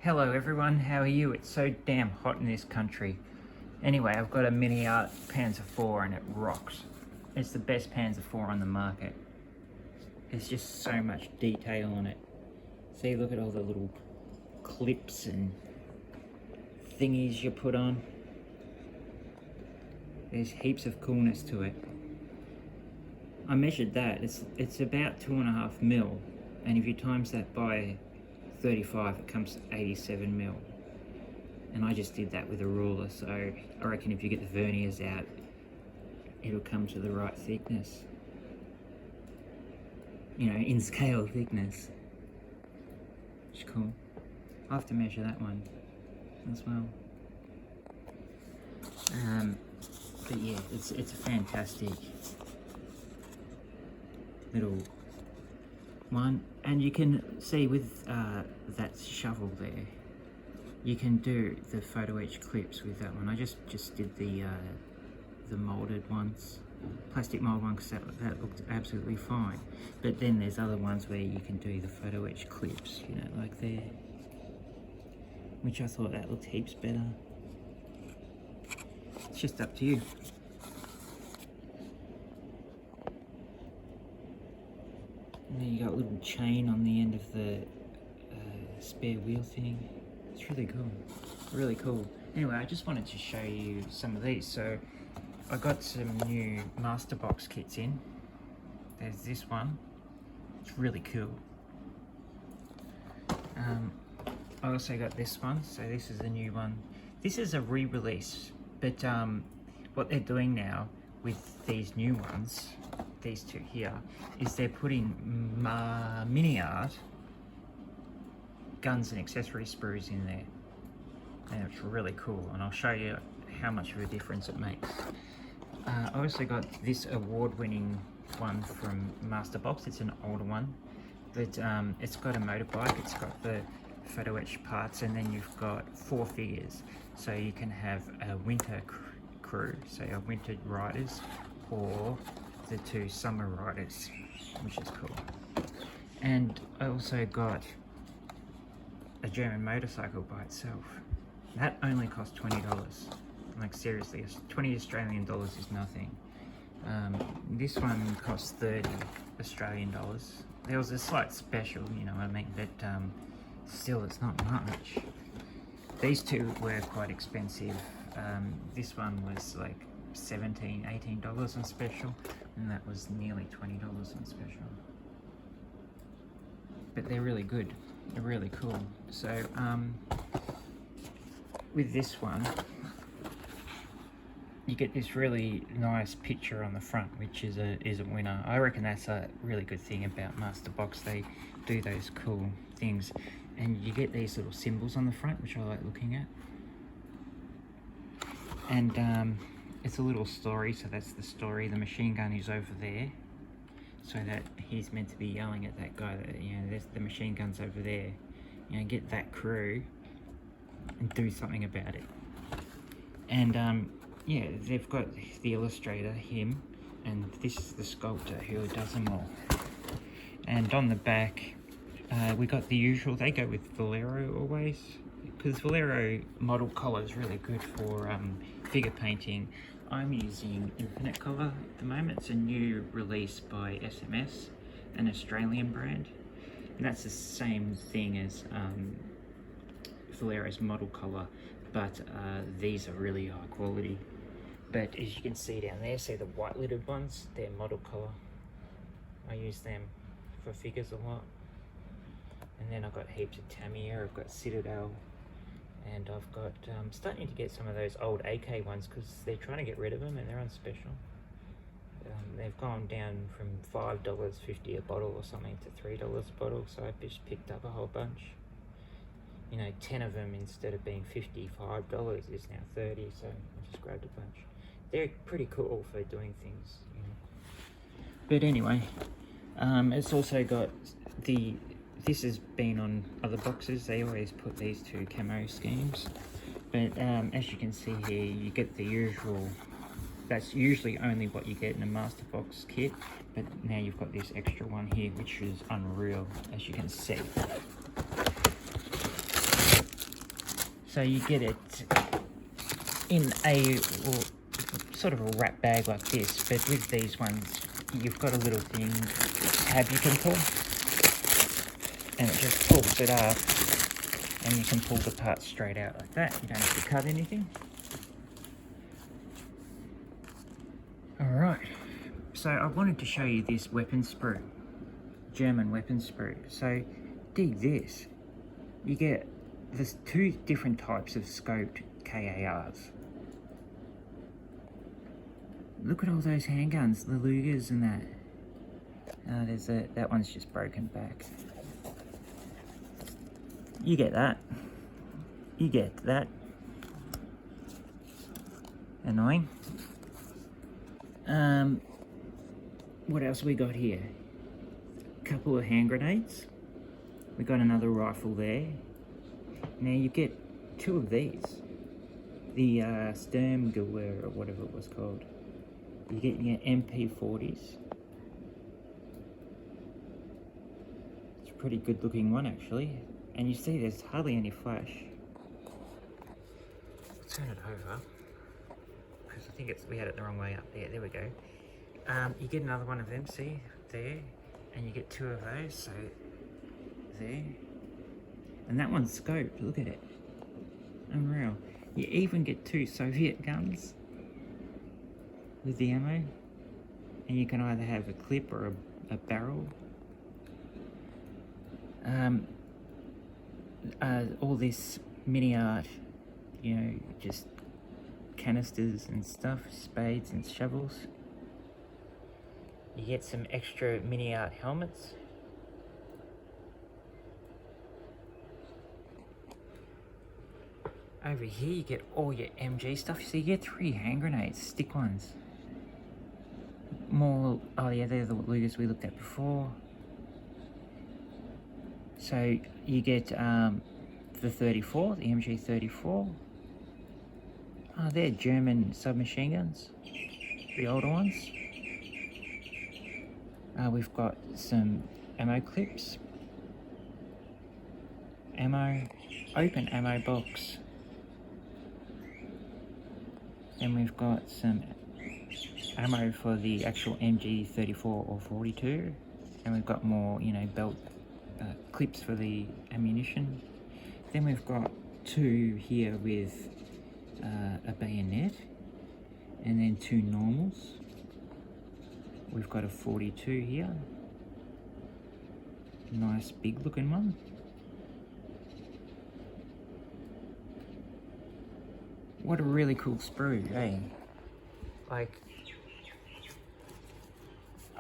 Hello everyone, how are you? It's so damn hot in this country. Anyway, I've got a MiniArt Panzer IV and it rocks. It's the best Panzer IV on the market. There's just so much detail on it. See, look at all the little clips and thingies you put on. There's heaps of coolness to it. I measured that, it's about 2.5 mil, and if you times that by 35 it comes to 87 mil. And I just did that with a ruler, so I reckon if you get the verniers out it'll come to the right thickness. You know, in scale thickness. Which is cool. I'll have to measure that one as well. But yeah, it's a fantastic little one, and you can see with that shovel there, you can do the photo etch clips with that one. I just did the molded ones, plastic mold one, because that looked absolutely fine. But then there's other ones where you can do the photo etch clips, you know, like there, which I thought that looked heaps better. It's just up to you. And then you got a little chain on the end of the spare wheel thing. It's really cool, really cool. Anyway, I just wanted to show you some of these. So I got some new master box kits in. There's this one, it's really cool. I also got this one, so this is a new one. This is a re-release, but what they're doing now with these new ones, these two here, is they're putting MiniArt guns and accessory sprues in there, and it's really cool, and I'll show you how much of a difference it makes. I also got this award-winning one from Master Box. It's an older one, but it's got a motorbike, it's got the photo etch parts, and then you've got 4 figures, so you can have a winter crew, so your winter riders, or the 2 summer riders, which is cool. And I also got a German motorcycle by itself. That only cost $20. Like seriously, 20 Australian dollars is nothing. This one cost 30 Australian dollars. There was a slight special, you know what I mean, but still it's not much. These two were quite expensive. This one was like $17, $18 on special, and that was nearly $20 on special. But they're really good, they're really cool. So with this one, you get this really nice picture on the front, which is a winner. I reckon that's a really good thing about Master Box. They do those cool things, and you get these little symbols on the front, which I like looking at. And it's a little story, so that's the story. The machine gun is over there, so that he's meant to be yelling at that guy that, you know, there's the machine gun's over there. You know, get that crew and do something about it. And yeah, they've got the illustrator, him, and this is the sculptor who does them all. And on the back, we got the usual, they go with Valero always, because Valero model color is really good for figure painting. I'm using Infinite Color at the moment. It's a new release by SMS, an Australian brand, and that's the same thing as Valero's model color, but these are really high quality. But as you can see down there, see the white lidded ones, they're model color. I use them for figures a lot. And then I've got heaps of Tamiya, I've got Citadel, and I've got starting to get some of those old AK ones, because they're trying to get rid of them and they're on special. They've gone down from $5.50 a bottle or something to $3 a bottle, so I just picked up a whole bunch. You know, 10 of them, instead of being $55, is now 30, so I just grabbed a bunch. They're pretty cool for doing things, you know. But anyway, it's also got this has been on other boxes. They always put these 2 camo schemes, but as you can see here, you get the usual. That's usually only what you get in a Master Box kit, but now you've got this extra one here, which is unreal, as you can see. So you get it in a sort of a wrap bag like this, but with these ones, you've got a little thing, tab you can pull, and it just pulls it up, and you can pull the parts straight out like that. You don't have to cut anything. Alright, so I wanted to show you this weapon sprue, German weapon sprue. So dig this, you get there's two different types of scoped KARs. Look at all those handguns, the Lugers and that. There's that one's just broken back. You get that. You get that. Annoying. What else we got here? A couple of hand grenades. We got another rifle there. Now you get two of these. The Sturmgewehr or whatever it was called. You get your MP40s. It's a pretty good looking one actually. And you see there's hardly any flash. I'll turn it over. Because I think we had it the wrong way up there. There we go. You get another one of them, see? There. And you get two of those, so there. And that one's scoped, look at it. Unreal. You even get two Soviet guns with the ammo. And you can either have a clip or a barrel. All this MiniArt, you know, just canisters and stuff, spades and shovels. You get some extra MiniArt helmets. Over here you get all your MG stuff. So you get 3 hand grenades, stick ones. More, oh yeah, they're the Lugers we looked at before. So you get the 34, the MG 34. Oh, they're German submachine guns, the older ones. We've got some ammo clips, ammo, open ammo box. Then we've got some ammo for the actual MG 34 or 42, and we've got more, you know, belt clips for the ammunition. Then we've got 2 here with a bayonet, and then 2 normals. We've got a 42 here, nice big looking one. What a really cool sprue, eh? Like,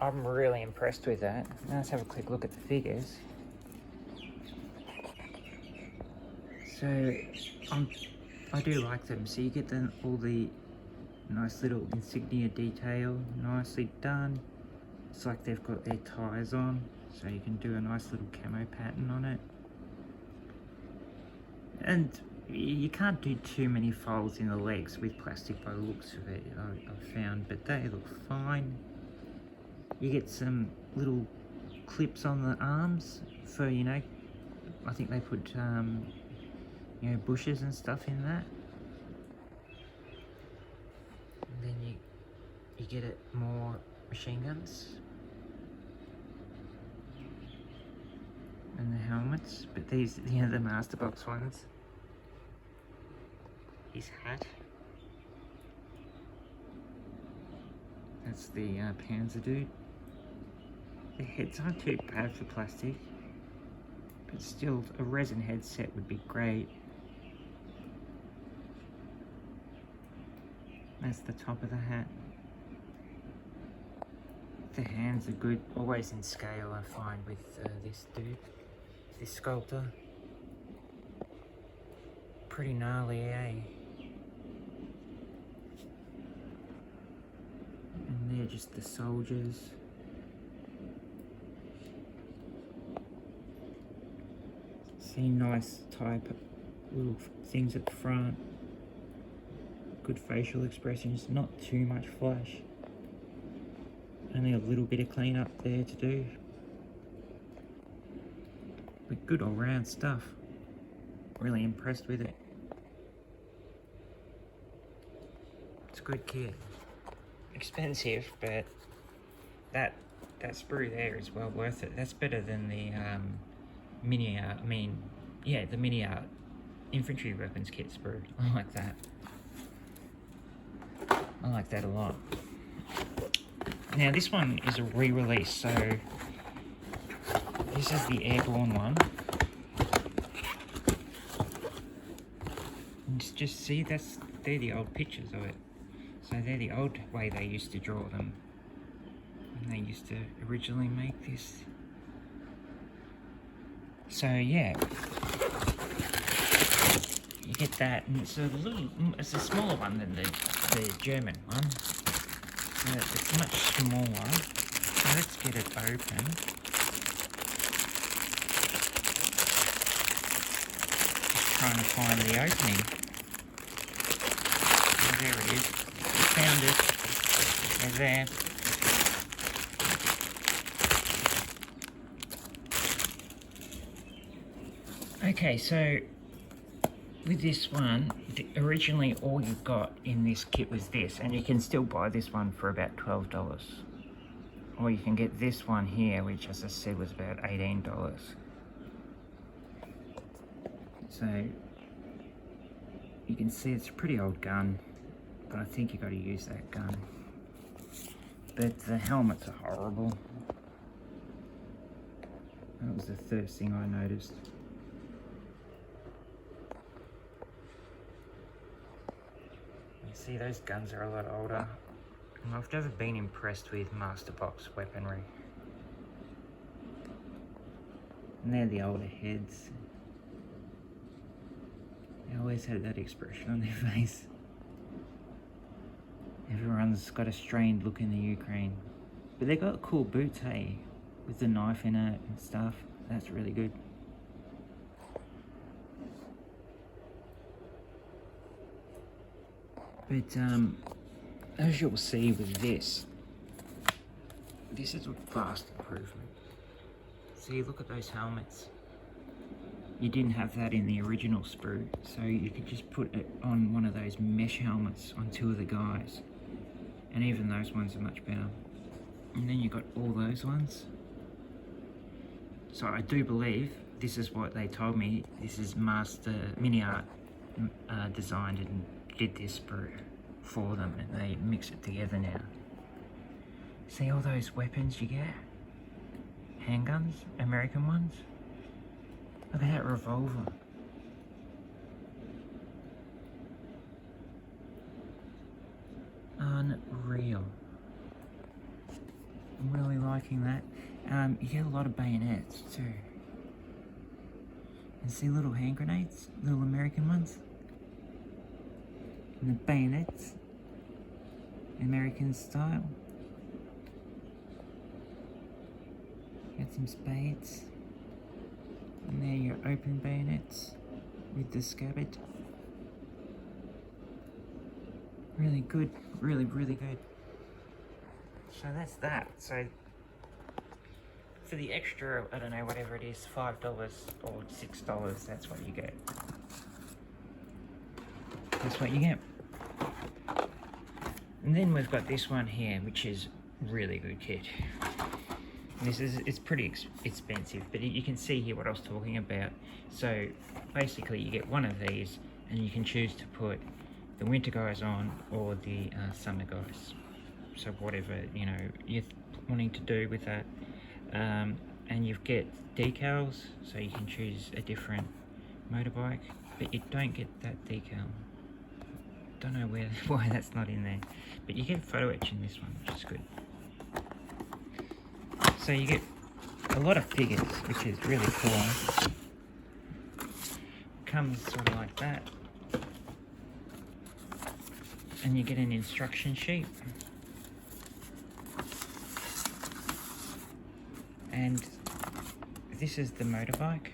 I'm really impressed with that. Now let's have a quick look at the figures. So, I do like them. So you get all the nice little insignia detail, nicely done. It's like they've got their ties on, so you can do a nice little camo pattern on it. And you can't do too many folds in the legs with plastic by the looks of it, I've found, but they look fine. You get some little clips on the arms for, you know, I think they put, you know, bushes and stuff in that. And then you get it more machine guns. And the helmets, but these, you know, the master box ones. His hat. That's the Panzer dude. The heads aren't too bad for plastic, but still a resin headset would be great. That's the top of the hat. The hands are good, always in scale I find with this dude, this sculptor. Pretty gnarly, eh? And they're just the soldiers. See, nice type little things at the front. Good facial expressions, not too much flash. Only a little bit of cleanup there to do. But good all round stuff. Really impressed with it. It's a good kit. Expensive, but that sprue there is well worth it. That's better than the MiniArt. The MiniArt infantry weapons kit sprue. I like that. I like that a lot. Now this one is a re-release, so this is the Airborne one. And just see, they're the old pictures of it. So they're the old way they used to draw them. And they used to originally make this. So yeah, you get that, and it's a smaller one than the German one. So it's much smaller. So let's get it open. Just trying to find the opening. Oh, there it is. I found it. They're there. Okay, so with this one, originally all you got in this kit was this, and you can still buy this one for about $12. Or you can get this one here, which as I said was about $18. So you can see it's a pretty old gun, but I think you got to use that gun. But the helmets are horrible. That was the first thing I noticed. See, those guns are a lot older. And I've never been impressed with Master Box weaponry. And they're the older heads. They always had that expression on their face. Everyone's got a strained look in the Ukraine. But they got cool boots, hey? With the knife in it and stuff. That's really good. But as you'll see with this is a vast improvement. See, look at those helmets. You didn't have that in the original sprue, so you could just put it on one of those mesh helmets on two of the guys. And even those ones are much better. And then you got all those ones. So I do believe this is what they told me. This is MiniArt designed and did this sprue for them, and they mix it together now. See all those weapons you get? Handguns, American ones. Look at that revolver. Unreal. I'm really liking that. You get a lot of bayonets too. And see little hand grenades, little American ones. And the bayonets, American style. Got some spades. And there your open bayonets with the scabbard. Really good, really good. So that's that. So for the extra, I don't know, whatever it is, $5 or $6, that's what you get. That's what you get. And then we've got this one here, which is really good kit. It's pretty expensive, but you can see here what I was talking about. So basically you get one of these and you can choose to put the winter guys on or the summer guys. So whatever, you know, you're wanting to do with that. And you get decals, so you can choose a different motorbike, but you don't get that decal. Don't know why that's not in there, but you get photo etch in this one, which is good. So you get a lot of figures, which is really cool. Comes sort of like that, and you get an instruction sheet, and this is the motorbike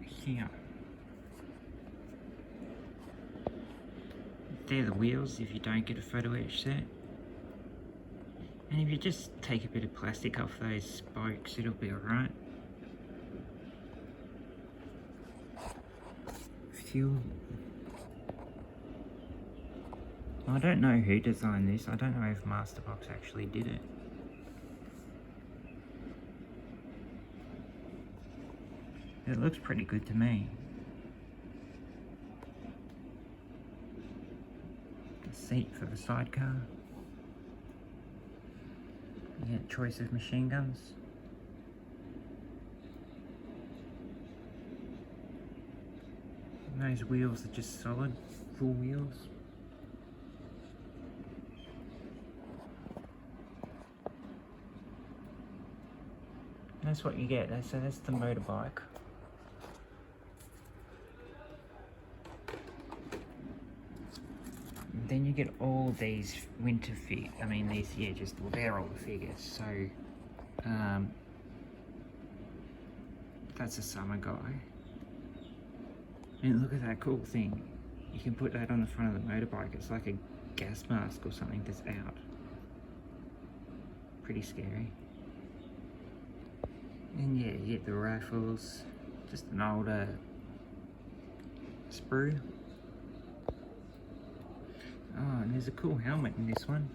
here. They're the wheels if you don't get a photo etch set. And if you just take a bit of plastic off those spokes, it'll be alright. Fuel. I don't know who designed this. I don't know if Masterbox actually did it. It looks pretty good to me. The seat for the sidecar. You get choice of machine guns. And those wheels are just solid, full wheels. That's what you get. So that's the motorbike. And then you get all these winter fit. I mean, these, yeah, just, well, they're all the figures. So, that's a summer guy. And look at that cool thing. You can put that on the front of the motorbike. It's like a gas mask or something that's out. Pretty scary. And yeah, you get the rifles. Just an older sprue. Oh, and there's a cool helmet in this one.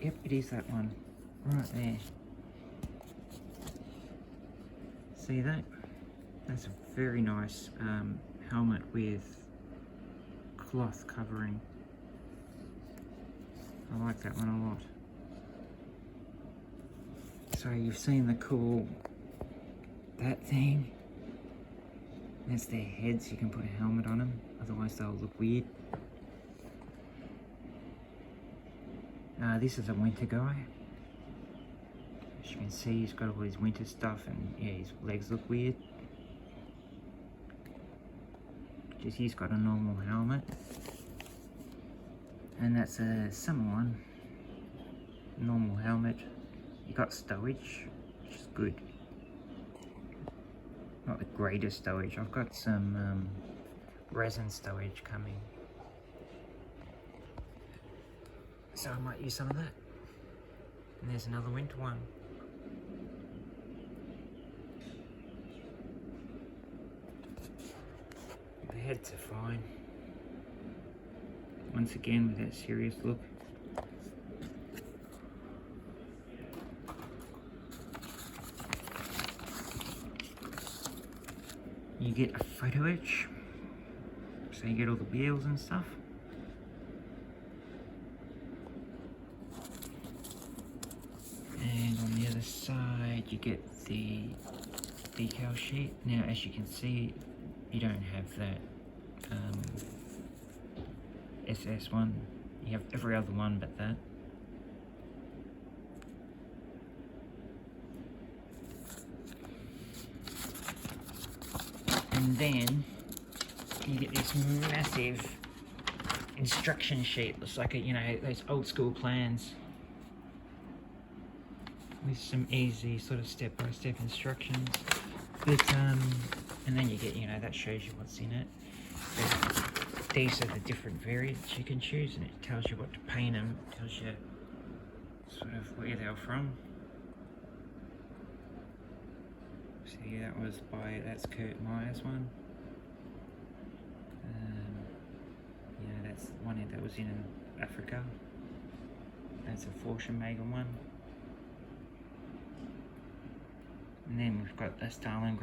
Yep, it is that one. Right there. See that? That's a very nice helmet with cloth covering. I like that one a lot. So you've seen the cool, that thing. That's their heads. You can put a helmet on them, otherwise they'll look weird. This is a winter guy. As you can see, he's got all his winter stuff, and yeah, his legs look weird. Just he's got a normal helmet, and that's a summer one. Normal helmet. You got stowage, which is good. Not the greatest stowage. I've got some resin stowage coming, so I might use some of that. And there's another winter one. The heads are fine. Once again, with that serious look. You get a photo etch, so you get all the wheels and stuff. And on the other side, you get the decal sheet. Now, as you can see, you don't have that SS one. You have every other one but that. And then you get this massive instruction sheet. Looks like a, you know, those old school plans with some easy sort of step-by-step instructions. But and then you get, you know, that shows you what's in it. But these are the different variants you can choose, and it tells you what to paint them. It tells you sort of where they're from. See, that was by, that's Kurt Meyer's one. Yeah, that's one that was in Africa. That's a Forschenmagen one. And then we've got a Stalingrad.